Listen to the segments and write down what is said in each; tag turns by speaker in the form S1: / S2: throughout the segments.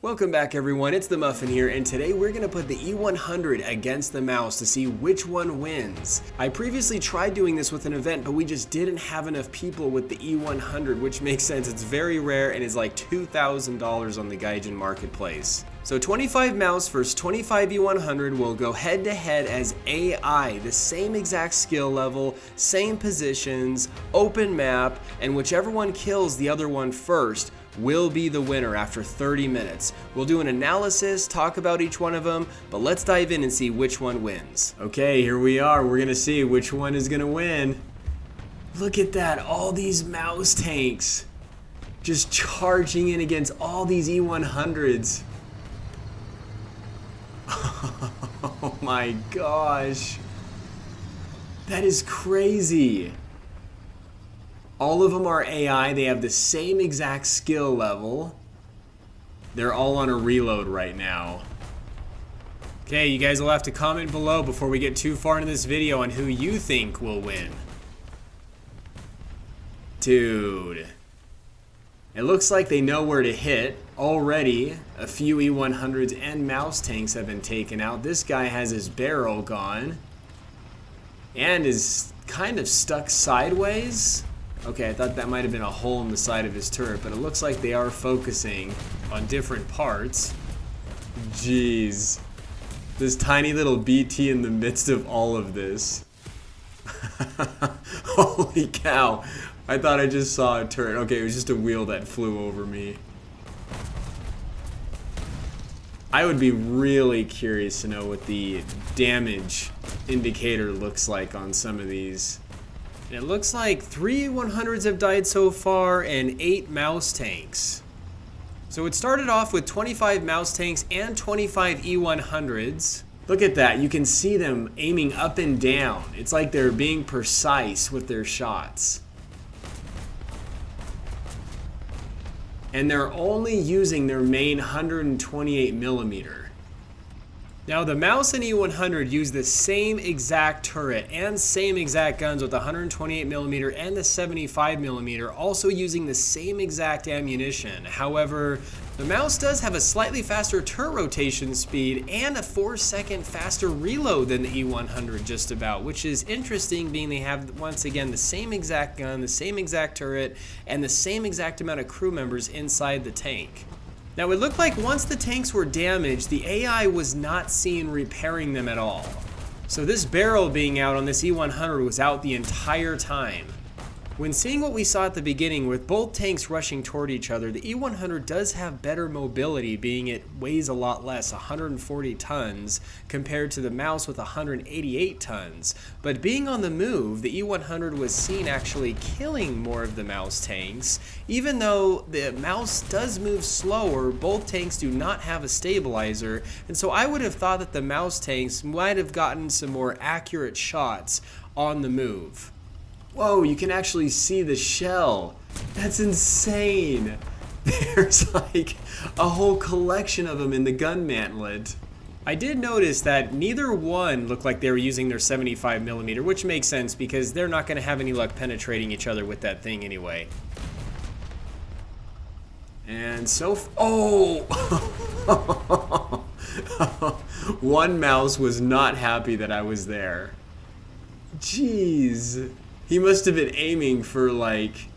S1: Welcome back everyone, it's the Muffin here, and today we're going to put the E-100 against the MAUS to see which one wins. I previously tried doing this with an event, but we just didn't have enough people with the E-100, which makes sense. It's very rare and is like $2,000 on the Gaijin marketplace. So 25 MAUS versus 25 E-100 will go head to head as AI, the same exact skill level, same positions, open map, and whichever one kills the other one first will be the winner after 30 minutes. We'll do an analysis, talk about each one of them, but let's dive in and see which one wins. Okay, here we are. We're gonna see which one is gonna win. Look at that, all these MAUS tanks just charging in against all these E-100s. Oh my gosh. That is crazy. All of them are AI, they have the same exact skill level. They're all on a reload right now. Okay, you guys will have to comment below before we get too far into this video on who you think will win. Dude. It looks like they know where to hit. Already, a few E-100s and MAUS tanks have been taken out. This guy has his barrel gone. And is kind of stuck sideways. Okay, I thought that might have been a hole in the side of his turret, but it looks like they are focusing on different parts. Jeez. This tiny little BT in the midst of all of this. Holy cow. I thought I just saw a turret. Okay, it was just a wheel that flew over me. I would be really curious to know what the damage indicator looks like on some of these. It looks like 3 E-100s have died so far and 8 MAUS tanks. So it started off with 25 MAUS tanks and 25 E-100s. Look at that, you can see them aiming up and down. It's like they're being precise with their shots. And they're only using their main 128mm. Now the MAUS and E-100 use the same exact turret and same exact guns with the 128mm and the 75mm, also using the same exact ammunition. However, the MAUS does have a slightly faster turret rotation speed and a 4-second faster reload than the E-100 just about, which is interesting being they have, once again, the same exact gun, the same exact turret, and the same exact amount of crew members inside the tank. Now it looked like once the tanks were damaged, the AI was not seen repairing them at all. So this barrel being out on this E-100 was out the entire time. When seeing what we saw at the beginning with both tanks rushing toward each other, the E-100 does have better mobility, being it weighs a lot less, 140 tons, compared to the MAUS with 188 tons. But being on the move, the E-100 was seen actually killing more of the MAUS tanks. Even though the MAUS does move slower, both tanks do not have a stabilizer, and so I would have thought that the MAUS tanks might have gotten some more accurate shots on the move. Whoa, you can actually see the shell. That's insane. There's like a whole collection of them in the gun mantlet. I did notice that neither one looked like they were using their 75mm, which makes sense because they're not going to have any luck penetrating each other with that thing anyway. And so, oh! One MAUS was not happy that I was there. Jeez. He must have been aiming for like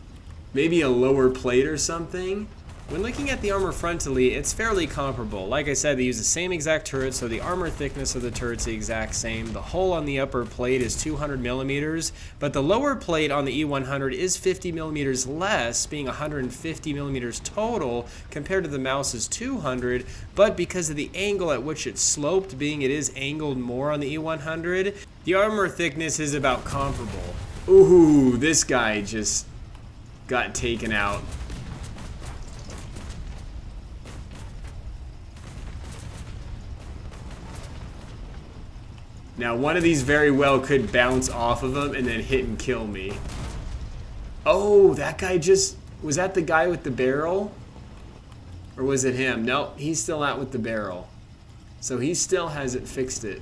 S1: maybe a lower plate or something. When looking at the armor frontally, it's fairly comparable. Like I said, they use the same exact turret, so the armor thickness of the turret's the exact same. The hole on the upper plate is 200mm, but the lower plate on the E-100 is 50mm less, being 150mm total compared to the MAUS's 200, but because of the angle at which it's sloped, being it is angled more on the E-100, the armor thickness is about comparable. Ooh, this guy just got taken out. Now, one of these very well could bounce off of him and then hit and kill me. Oh, that guy just... Was that the guy with the barrel? Or was it him? No, he's still out with the barrel. So he still hasn't fixed it.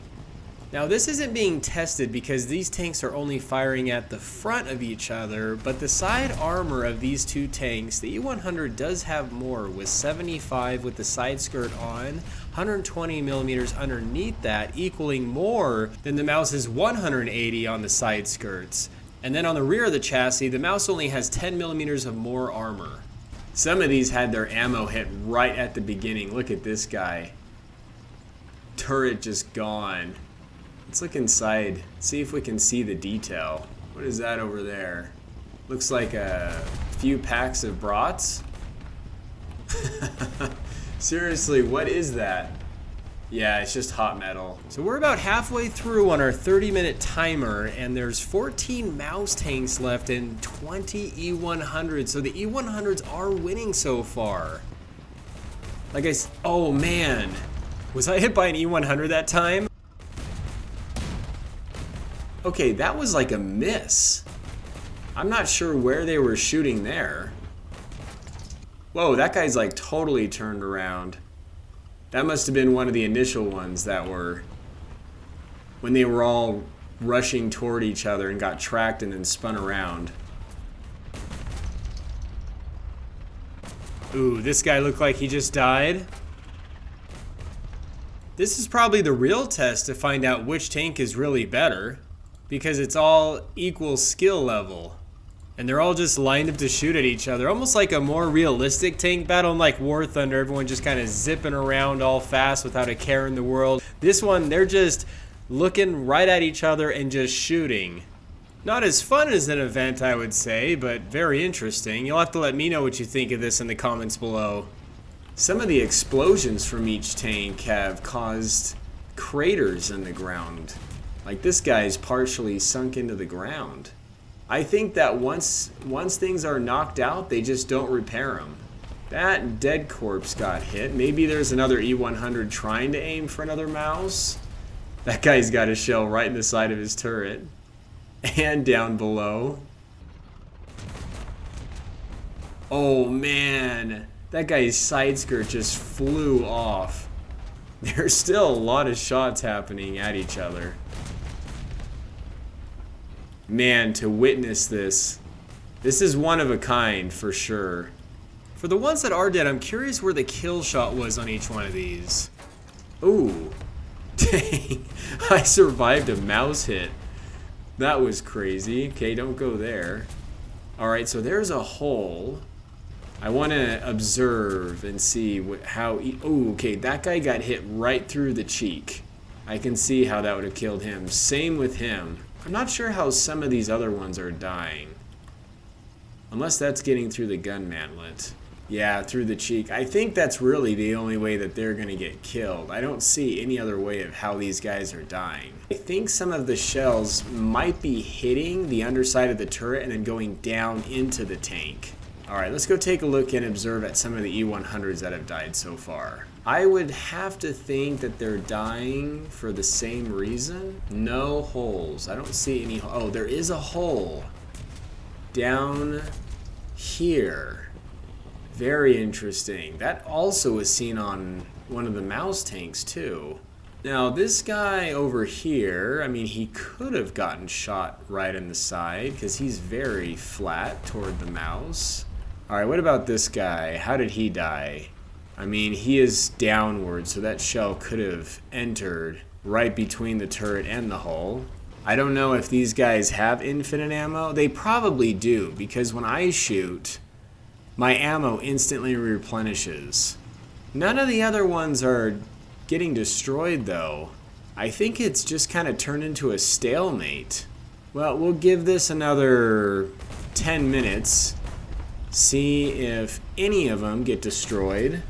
S1: Now this isn't being tested because these tanks are only firing at the front of each other, but the side armor of these two tanks, the E-100 does have more, with 75 with the side skirt on, 120 millimeters underneath that, equaling more than the MAUS's 180 on the side skirts. And then on the rear of the chassis, the MAUS only has 10 millimeters of more armor. Some of these had their ammo hit right at the beginning. Look at this guy. Turret just gone. Let's look inside, see if we can see the detail. What is that over there? Looks like a few packs of brats. Seriously, what is that? Yeah, it's just hot metal. So we're about halfway through on our 30-minute timer, and there's 14 MAUS tanks left and 20 E-100s. So the E-100s are winning so far. Like I said, oh man. Was I hit by an E-100 that time? Okay, that was like a miss. I'm not sure where they were shooting there. Whoa, that guy's like totally turned around. That must have been one of the initial ones that were when they were all rushing toward each other and got tracked and then spun around. Ooh, this guy looked like he just died. This is probably the real test to find out which tank is really better, because it's all equal skill level. And they're all just lined up to shoot at each other. Almost like a more realistic tank battle, like War Thunder, everyone just kind of zipping around all fast without a care in the world. This one, they're just looking right at each other and just shooting. Not as fun as an event, I would say, but very interesting. You'll have to let me know what you think of this in the comments below. Some of the explosions from each tank have caused craters in the ground. Like this guy's partially sunk into the ground. I think that once things are knocked out, they just don't repair them. That dead corpse got hit. Maybe there's another E-100 trying to aim for another MAUS. That guy's got a shell right in the side of his turret. And down below. Oh man, that guy's side skirt just flew off. There's still a lot of shots happening at each other. Man, to witness this is one of a kind for sure. For the ones that are dead, I'm curious where the kill shot was on each one of these. Ooh, dang, I survived a MAUS hit. That was crazy. Okay, don't go there. Alright, so there's a hole. I want to observe and see how... Oh, okay, that guy got hit right through the cheek. I can see how that would have killed him. Same with him. I'm not sure how some of these other ones are dying. Unless that's getting through the gun mantlet. Yeah, through the cheek. I think that's really the only way that they're going to get killed. I don't see any other way of how these guys are dying. I think some of the shells might be hitting the underside of the turret and then going down into the tank. Alright, let's go take a look and observe at some of the E-100s that have died so far. I would have to think that they're dying for the same reason. No holes. I don't see any. Oh, there is a hole down here. Very interesting. That also was seen on one of the MAUS tanks too. Now this guy over here, I mean, he could have gotten shot right in the side because he's very flat toward the MAUS. Alright, what about this guy? How did he die? I mean, he is downward, so that shell could have entered right between the turret and the hull. I don't know if these guys have infinite ammo. They probably do, because when I shoot, my ammo instantly replenishes. None of the other ones are getting destroyed, though. I think it's just kind of turned into a stalemate. Well, we'll give this another 10 minutes. See if any of them get destroyed.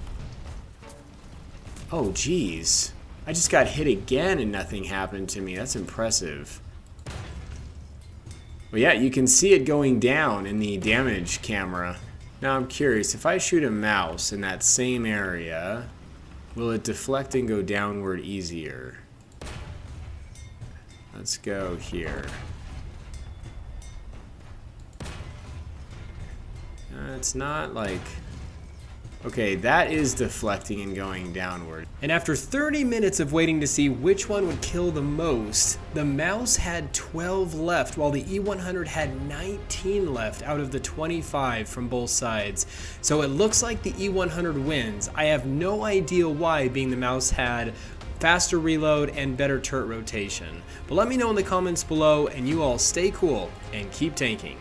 S1: Oh, geez. I just got hit again and nothing happened to me. That's impressive. Well, yeah, you can see it going down in the damage camera. Now, I'm curious. If I shoot a MAUS in that same area, will it deflect and go downward easier? Let's go here. It's not like... Okay, that is deflecting and going downward. And after 30 minutes of waiting to see which one would kill the most, the MAUS had 12 left, while the E-100 had 19 left out of the 25 from both sides. So it looks like the E-100 wins. I have no idea why, being the MAUS had faster reload and better turret rotation. But let me know in the comments below, and you all stay cool and keep tanking.